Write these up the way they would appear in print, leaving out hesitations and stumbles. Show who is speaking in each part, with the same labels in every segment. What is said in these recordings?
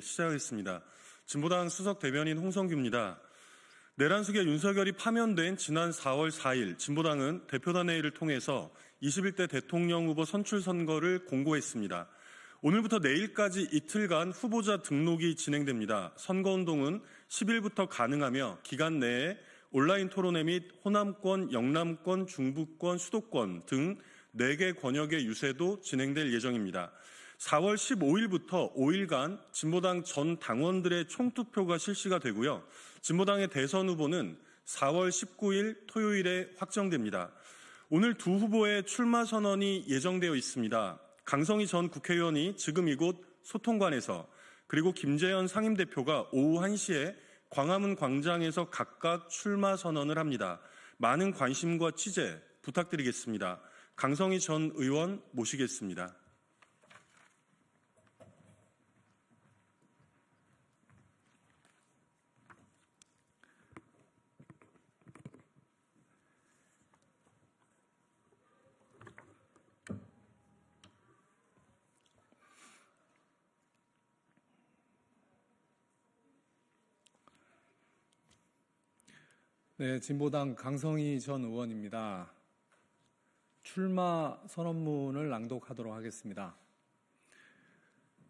Speaker 1: 시작하겠습니다. 진보당 수석 대변인 홍성규입니다. 내란숙의 윤석열이 파면된 지난 4월 4일 진보당은 대표단 회의를 통해서 21대 대통령 후보 선출 선거를 공고했습니다. 오늘부터 내일까지 이틀간 후보자 등록이 진행됩니다. 선거운동은 10일부터 가능하며 기간 내에 온라인 토론회 및 호남권, 영남권, 중부권, 수도권 등 4개 권역의 유세도 진행될 예정입니다. 4월 15일부터 5일간 진보당 전 당원들의 총투표가 실시가 되고요. 진보당의 대선 후보는 4월 19일 토요일에 확정됩니다. 오늘 두 후보의 출마 선언이 예정되어 있습니다. 강성희 전 국회의원이 지금 이곳 소통관에서, 그리고 김재현 상임대표가 오후 1시에 광화문 광장에서 각각 출마 선언을 합니다. 많은 관심과 취재 부탁드리겠습니다. 강성희 전 의원 모시겠습니다.
Speaker 2: 네, 진보당 강성희 전 의원입니다. 출마 선언문을 낭독하도록 하겠습니다.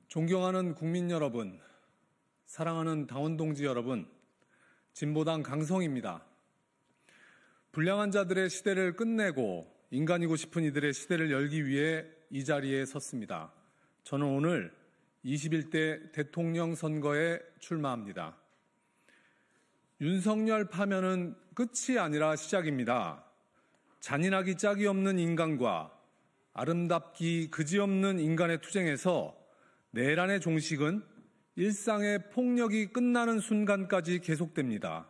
Speaker 2: 존경하는 국민 여러분, 사랑하는 당원 동지 여러분, 진보당 강성희입니다. 불량한 자들의 시대를 끝내고 인간이고 싶은 이들의 시대를 열기 위해 이 자리에 섰습니다. 저는 오늘 21대 대통령 선거에 출마합니다. 윤석열 파면은 끝이 아니라 시작입니다. 잔인하기 짝이 없는 인간과 아름답기 그지없는 인간의 투쟁에서 내란의 종식은 일상의 폭력이 끝나는 순간까지 계속됩니다.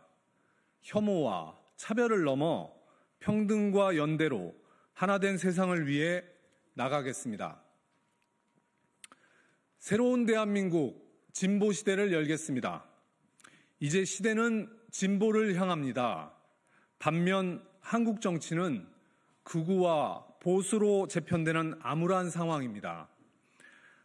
Speaker 2: 혐오와 차별을 넘어 평등과 연대로 하나된 세상을 위해 나가겠습니다. 새로운 대한민국 진보 시대를 열겠습니다. 이제 시대는 진보를 향합니다. 반면 한국 정치는 극우와 보수로 재편되는 암울한 상황입니다.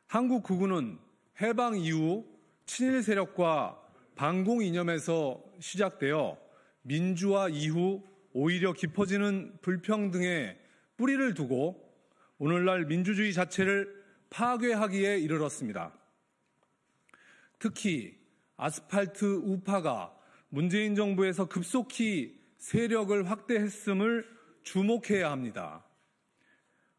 Speaker 2: 한국 극우는 해방 이후 친일 세력과 반공 이념에서 시작되어 민주화 이후 오히려 깊어지는 불평등에 뿌리를 두고 오늘날 민주주의 자체를 파괴하기에 이르렀습니다. 특히 아스팔트 우파가 문재인 정부에서 급속히 세력을 확대했음을 주목해야 합니다.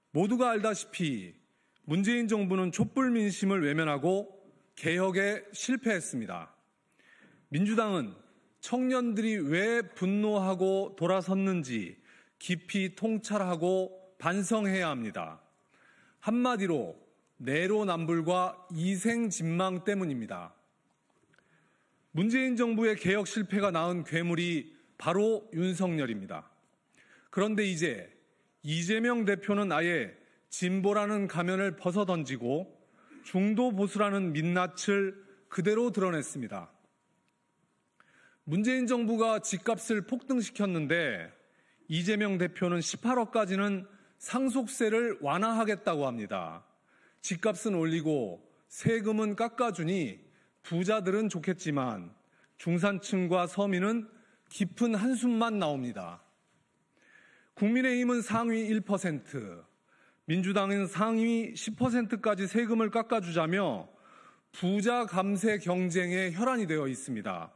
Speaker 2: 모두가 알다시피 문재인 정부는 촛불 민심을 외면하고 개혁에 실패했습니다. 민주당은 청년들이 왜 분노하고 돌아섰는지 깊이 통찰하고 반성해야 합니다. 한마디로 내로남불과 이생진망 때문입니다. 문재인 정부의 개혁 실패가 낳은 괴물이 바로 윤석열입니다. 그런데 이제 이재명 대표는 아예 진보라는 가면을 벗어던지고 중도 보수라는 민낯을 그대로 드러냈습니다. 문재인 정부가 집값을 폭등시켰는데 이재명 대표는 18억까지는 상속세를 완화하겠다고 합니다. 집값은 올리고 세금은 깎아주니 부자들은 좋겠지만 중산층과 서민은 깊은 한숨만 나옵니다. 국민의힘은 상위 1%, 민주당은 상위 10%까지 세금을 깎아주자며 부자 감세 경쟁의 혈안이 되어 있습니다.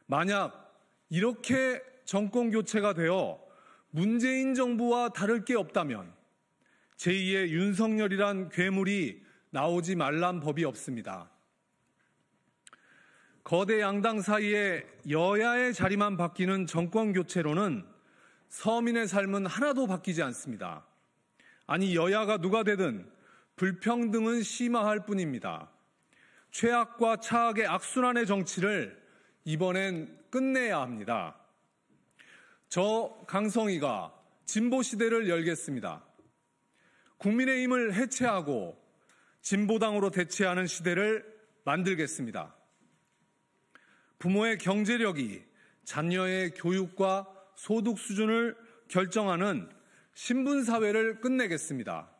Speaker 2: 만약 이렇게 정권 교체가 되어 문재인 정부와 다를 게 없다면 제2의 윤석열이란 괴물이 나오지 말란 법이 없습니다. 거대 양당 사이에 여야의 자리만 바뀌는 정권 교체로는 서민의 삶은 하나도 바뀌지 않습니다. 아니, 여야가 누가 되든 불평등은 심화할 뿐입니다. 최악과 차악의 악순환의 정치를 이번엔 끝내야 합니다. 저 강성희가 진보 시대를 열겠습니다. 국민의힘을 해체하고 진보당으로 대체하는 시대를 만들겠습니다. 부모의 경제력이 자녀의 교육과 소득 수준을 결정하는 신분사회를 끝내겠습니다.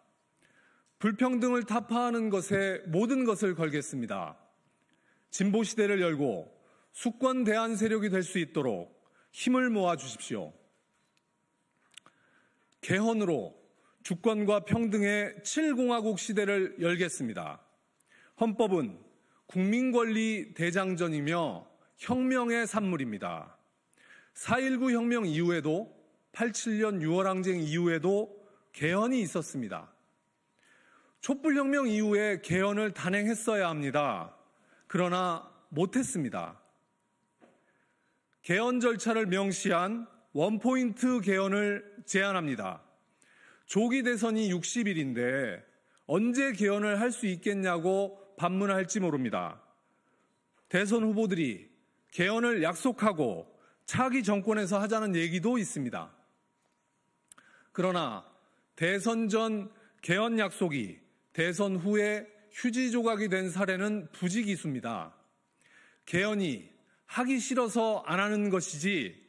Speaker 2: 불평등을 타파하는 것에 모든 것을 걸겠습니다. 진보 시대를 열고 수권 대안 세력이 될 수 있도록 힘을 모아 주십시오. 개헌으로 주권과 평등의 7공화국 시대를 열겠습니다. 헌법은 국민권리 대장전이며 혁명의 산물입니다. 4.19 혁명 이후에도 87년 6월 항쟁 이후에도 개헌이 있었습니다. 촛불혁명 이후에 개헌을 단행했어야 합니다. 그러나 못했습니다. 개헌 절차를 명시한 원포인트 개헌을 제안합니다. 조기 대선이 60일인데 언제 개헌을 할 수 있겠냐고 반문할지 모릅니다. 대선 후보들이 개헌을 약속하고 차기 정권에서 하자는 얘기도 있습니다. 그러나 대선 전 개헌 약속이 대선 후에 휴지 조각이 된 사례는 부지기수입니다. 개헌이 하기 싫어서 안 하는 것이지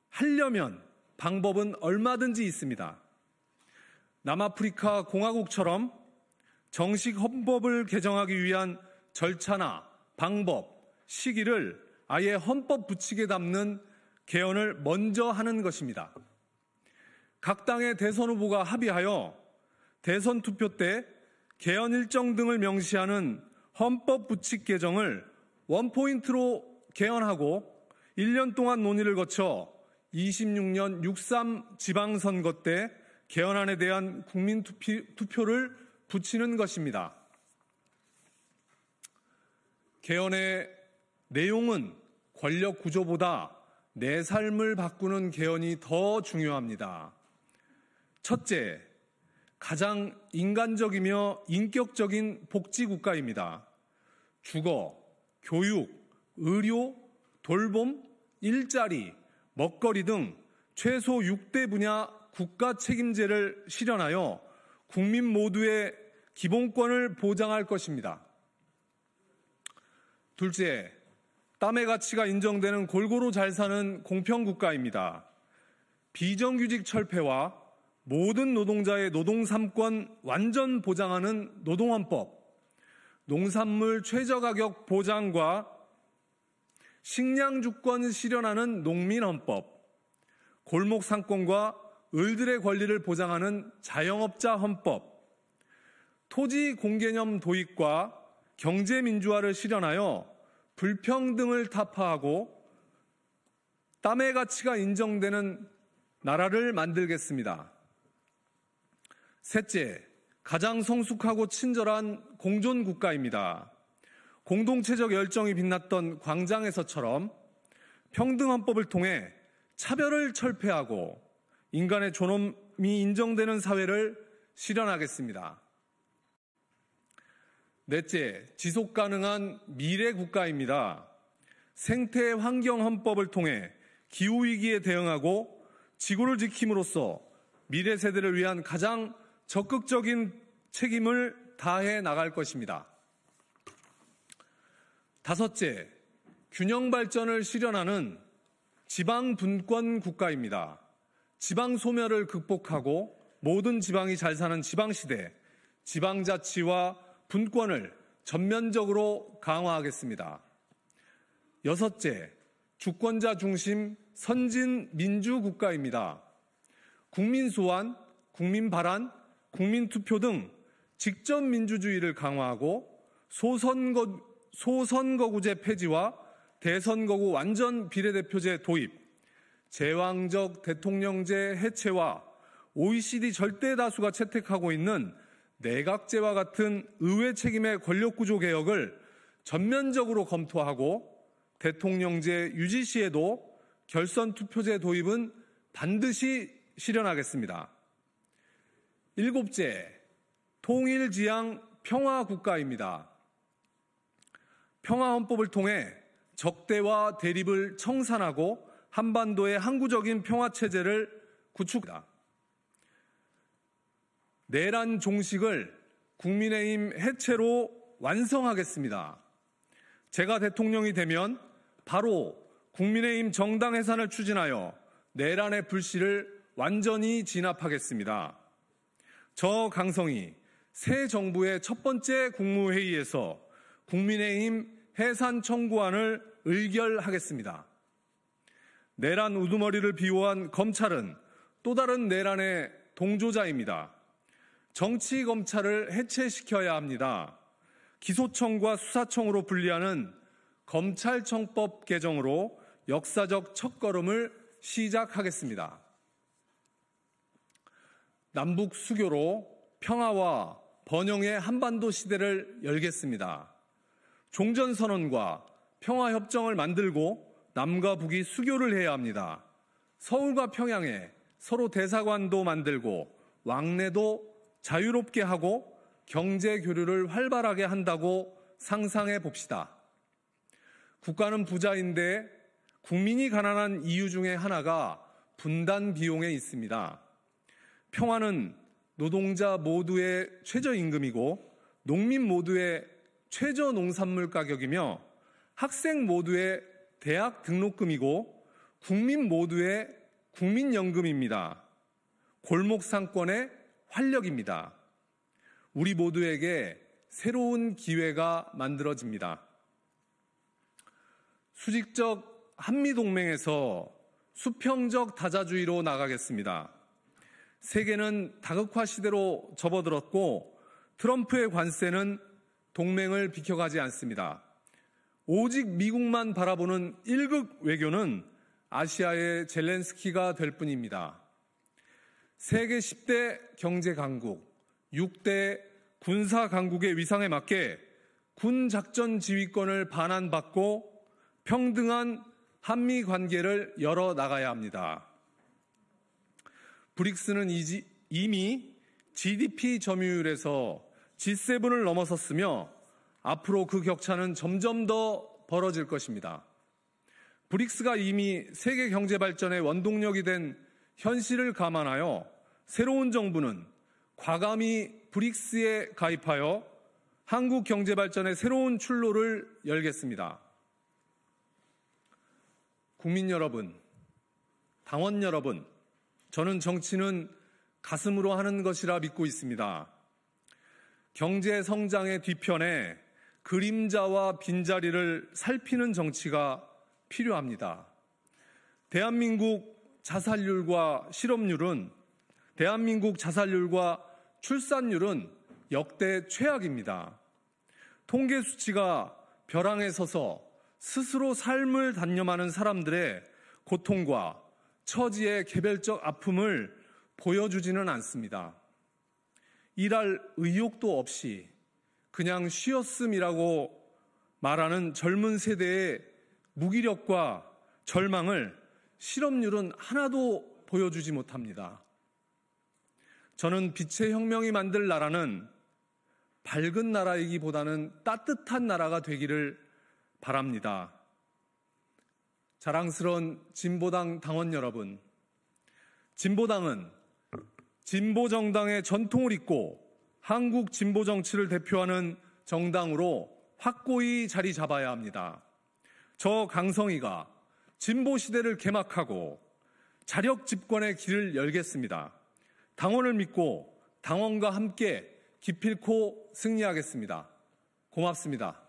Speaker 2: 하려면 방법은 얼마든지 있습니다. 남아프리카 공화국처럼 정식 헌법을 개정하기 위한 절차나 방법, 시기를 아예 헌법 부칙에 담는 개헌을 먼저 하는 것입니다. 각 당의 대선 후보가 합의하여 대선 투표 때 개헌 일정 등을 명시하는 헌법 부칙 개정을 원포인트로 개헌하고 1년 동안 논의를 거쳐 26년 6.3 지방선거 때 개헌안에 대한 국민 투표를 붙이는 것입니다. 개헌의 내용은 권력 구조보다 내 삶을 바꾸는 개헌이 더 중요합니다. 첫째, 가장 인간적이며 인격적인 복지국가입니다. 주거, 교육, 의료, 돌봄, 일자리, 먹거리 등 최소 6대 분야 국가 책임제를 실현하여 국민 모두의 기본권을 보장할 것입니다. 둘째, 땀의 가치가 인정되는 골고루 잘 사는 공평국가입니다. 비정규직 철폐와 모든 노동자의 노동 3권 완전 보장하는 노동헌법, 농산물 최저가격 보장과 식량주권 실현하는 농민헌법, 골목 상권과 을들의 권리를 보장하는 자영업자 헌법, 토지 공개념 도입과 경제민주화를 실현하여 불평등을 타파하고 땀의 가치가 인정되는 나라를 만들겠습니다. 셋째, 가장 성숙하고 친절한 공존국가입니다. 공동체적 열정이 빛났던 광장에서처럼 평등헌법을 통해 차별을 철폐하고 인간의 존엄이 인정되는 사회를 실현하겠습니다. 넷째, 지속가능한 미래국가입니다. 생태환경헌법을 통해 기후위기에 대응하고 지구를 지킴으로써 미래 세대를 위한 가장 적극적인 책임을 다해 나갈 것입니다. 다섯째, 균형 발전을 실현하는 지방 분권 국가입니다. 지방 소멸을 극복하고 모든 지방이 잘 사는 지방시대, 지방자치와 분권을 전면적으로 강화하겠습니다. 여섯째, 주권자 중심 선진 민주국가입니다. 국민 소환, 국민 발안, 국민 투표 등 직접 민주주의를 강화하고 소선거구제 폐지와 대선거구 완전 비례대표제 도입, 제왕적 대통령제 해체와 OECD 절대 다수가 채택하고 있는 내각제와 같은 의회 책임의 권력구조 개혁을 전면적으로 검토하고 대통령제 유지 시에도 결선 투표제 도입은 반드시 실현하겠습니다. 일곱째, 통일지향 평화국가입니다. 평화헌법을 통해 적대와 대립을 청산하고 한반도의 항구적인 평화체제를 구축합니다. 내란 종식을 국민의힘 해체로 완성하겠습니다. 제가 대통령이 되면 바로 국민의힘 정당 해산을 추진하여 내란의 불씨를 완전히 진압하겠습니다. 저 강성이 새 정부의 첫 번째 국무회의에서 국민의힘 해산 청구안을 의결하겠습니다. 내란 우두머리를 비호한 검찰은 또 다른 내란의 동조자입니다. 정치 검찰을 해체시켜야 합니다. 기소청과 수사청으로 분리하는 검찰청법 개정으로 역사적 첫걸음을 시작하겠습니다. 남북 수교로 평화와 번영의 한반도 시대를 열겠습니다. 종전선언과 평화협정을 만들고 남과 북이 수교를 해야 합니다. 서울과 평양에 서로 대사관도 만들고 왕래도 자유롭게 하고 경제 교류를 활발하게 한다고 상상해 봅시다. 국가는 부자인데 국민이 가난한 이유 중에 하나가 분단 비용에 있습니다. 평화는 노동자 모두의 최저임금이고 농민 모두의 최저 농산물 가격이며 학생 모두의 대학 등록금이고 국민 모두의 국민연금입니다. 골목 상권의 활력입니다. 우리 모두에게 새로운 기회가 만들어집니다. 수직적 한미동맹에서 수평적 다자주의로 나가겠습니다. 세계는 다극화 시대로 접어들었고 트럼프의 관세는 동맹을 비켜가지 않습니다. 오직 미국만 바라보는 1극 외교는 아시아의 젤렌스키가 될 뿐입니다. 세계 10대 경제 강국, 6대 군사 강국의 위상에 맞게 군 작전 지휘권을 반환받고 평등한 한미 관계를 열어 나가야 합니다. 브릭스는 이미 GDP 점유율에서 G7을 넘어섰으며 앞으로 그 격차는 점점 더 벌어질 것입니다. 브릭스가 이미 세계 경제 발전의 원동력이 된 현실을 감안하여 새로운 정부는 과감히 브릭스에 가입하여 한국 경제 발전의 새로운 출로를 열겠습니다. 국민 여러분, 당원 여러분, 저는 정치는 가슴으로 하는 것이라 믿고 있습니다. 경제 성장의 뒤편에 그림자와 빈자리를 살피는 정치가 필요합니다. 대한민국 자살률과 출산율은 역대 최악입니다. 통계 수치가 벼랑에 서서 스스로 삶을 단념하는 사람들의 고통과 처지의 개별적 아픔을 보여주지는 않습니다. 일할 의욕도 없이 그냥 쉬었음이라고 말하는 젊은 세대의 무기력과 절망을 실업률은 하나도 보여주지 못합니다. 저는 빛의 혁명이 만들 나라는 밝은 나라이기보다는 따뜻한 나라가 되기를 바랍니다. 자랑스러운 진보당 당원 여러분, 진보당은 진보정당의 전통을 잇고 한국 진보 정치를 대표하는 정당으로 확고히 자리 잡아야 합니다. 저 강성희가 진보 시대를 개막하고 자력 집권의 길을 열겠습니다. 당원을 믿고 당원과 함께 기필코 승리하겠습니다. 고맙습니다.